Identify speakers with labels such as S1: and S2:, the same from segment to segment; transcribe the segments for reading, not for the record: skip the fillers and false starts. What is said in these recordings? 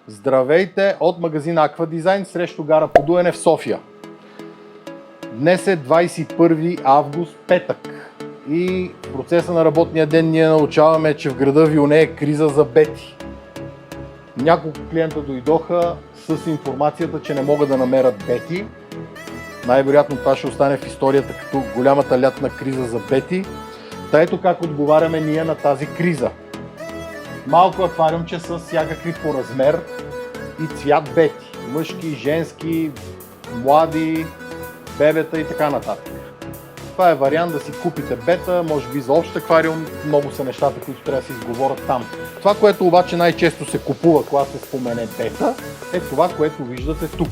S1: Здравейте от магазин Aqua Design срещу гара Подуене в София. Днес е 21 август, петък. И в процеса на работния ден ние научаваме, че в града вилнее криза за бети. Няколко клиента дойдоха с информацията, че не могат да намерят бети. Най-вероятно това ще остане в историята като голямата лятна криза за бети. Та ето как отговаряме ние на тази криза. Малко аквариумче с всякакви по размер и цвят бети. Мъжки, женски, млади, бебета и така нататък. Това е вариант да си купите бета, може би за общ аквариум, много са нещата, които трябва да се изговорят там. Това, което обаче най-често се купува, когато се спомене бета, е това, което виждате тук.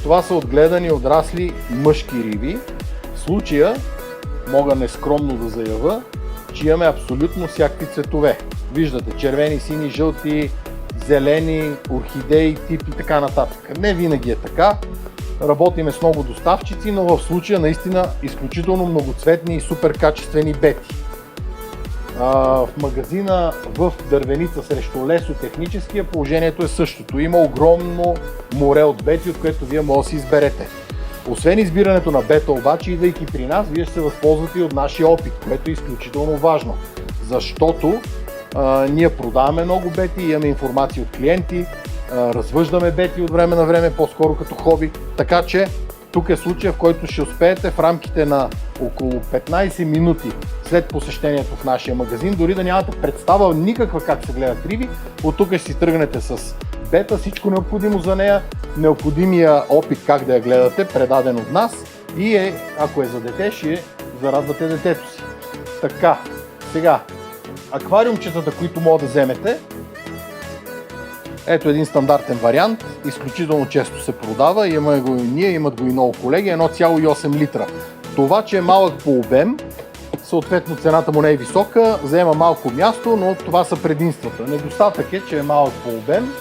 S1: Това са отгледани отрасли мъжки риби. В случая мога нескромно да заявя, че имаме абсолютно всякакви цветове. Виждате червени, сини, жълти, зелени, орхидеи, тип и така нататък. Не винаги е така. Работиме с много доставчици, но в случая наистина изключително многоцветни и супер качествени бети. В магазина в Дървеница срещу лесотехническия положението е същото. Има огромно море от бети, от което вие може да си изберете. Освен избирането на бета обаче, идвайки при нас, вие ще се възползвате и от нашия опит, което е изключително важно. Защото ние продаваме много бети, имаме информация от клиенти, развъждаме бети от време на време, по-скоро като хоби. Така че тук е случая, в който ще успеете в рамките на около 15 минути след посещението в нашия магазин, дори да нямате представа никаква как се гледат риби, от тук ще си тръгнете с бета, всичко необходимо за нея, необходимия опит как да я гледате, предаден от нас и ако е за дете, ще зарадвате детето си. Така, сега, аквариумчетата, които могат да вземете, ето един стандартен вариант, изключително често се продава, имаме го и ние, имат го и много колеги, 1,8 литра. Това, че е малък по обем, съответно цената му не е висока, заема малко място, но това са предимствата. Недостатък е, че е малък по обем.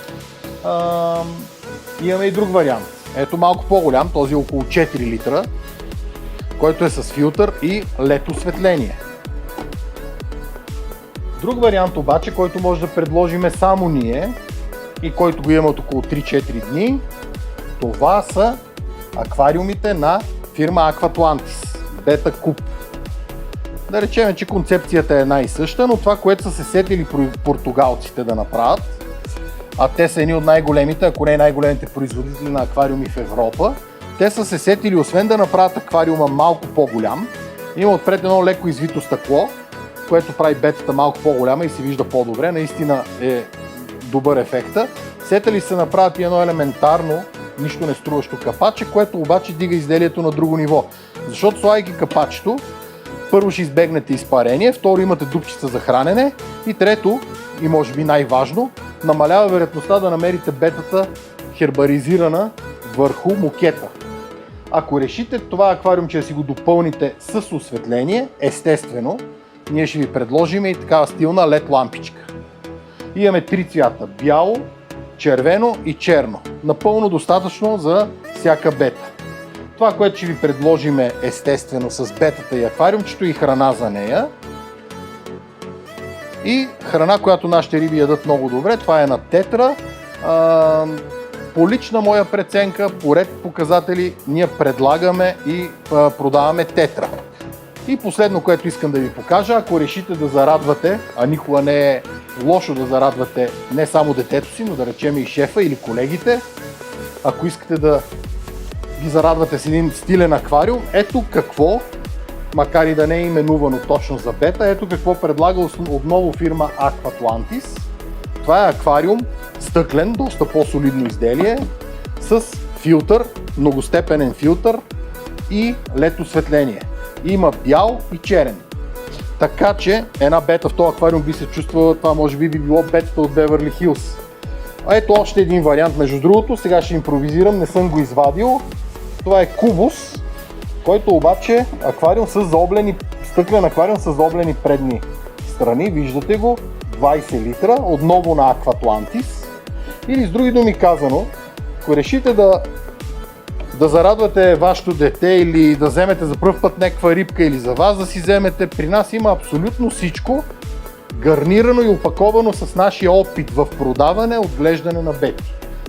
S1: Имаме и друг вариант. Ето малко по-голям, този е около 4 литра, който е с филтър и LED осветление. Друг вариант обаче, който може да предложим само ние и който го има от около 3-4 дни, това са аквариумите на фирма Aquatlantis, Beta Cube. Да речем, че концепцията е една и съща, но това, което са се сетили португалците да направят, а те са едни от най-големите, ако не най-големите производители на аквариуми в Европа, те са се сетили, освен да направят аквариума малко по-голям, има отпред едно леко извито стъкло, което прави бетата малко по-голяма и се вижда по-добре, наистина е добър ефекта. Сетили се направят и едно елементарно, нищо не струващо капаче, което обаче дига изделието на друго ниво. Защото слагайки капачето, първо ще избегнете изпарение, второ имате дупчица за хранене и трето, и може би най-важно, намалява вероятността да намерите бетата хербаризирана върху мукета. Ако решите това аквариумче да си го допълните с осветление, естествено, ние ще ви предложим и такава стилна LED лампичка. Имаме три цвята – бяло, червено и черно. Напълно достатъчно за всяка бета. Това, което ще ви предложим е естествено с бетата и аквариумчето и храна за нея. И храна, която нашите риби ядат много добре, това е на тетра. По лична моя преценка, по ред показатели, ние предлагаме и продаваме тетра. И последно, което искам да ви покажа, ако решите да зарадвате, а никога не е лошо да зарадвате не само детето си, но да речем и шефа или колегите, ако искате да ги зарадвате с един стилен аквариум, ето какво, макар и да не е именувано точно за бета, ето какво предлага отново фирма Aquatlantis. Това е аквариум, стъклен, доста по-солидно изделие, с филтър, многостепенен филтър и LED осветление. Има бял и черен. Така че една бета в този аквариум би се чувствала, това може би било бетата от Beverly Hills. Ето още един вариант, между другото, сега ще импровизирам, не съм го извадил. Това е Cubus, който обаче аквариум с заоблени, стъклен аквариум с заоблени предни страни, виждате го, 20 литра, отново на Aquatlantis. Или с други думи казано, ако решите да зарадвате вашето дете или да вземете за пръв път някаква рибка или за вас да си вземете, при нас има абсолютно всичко гарнирано и опаковано с нашия опит в продаване, отглеждане на бети.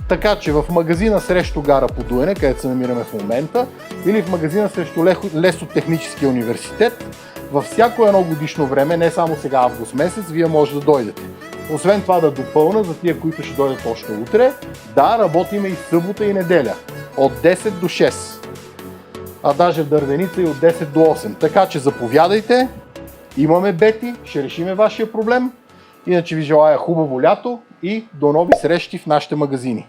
S1: Така че в магазина срещу гара Подуене, където се намираме в момента, или в магазина срещу Лесотехническия университет, във всяко едно годишно време, не само сега август месец, вие може да дойдете. Освен това да допълна за тия, които ще дойдат още утре, да, работиме и събота и неделя от 10 до 6, а даже в Дървеница и от 10 до 8. Така че заповядайте, имаме бети, ще решиме вашия проблем. Иначе ви желая хубаво лято и до нови срещи в нашите магазини.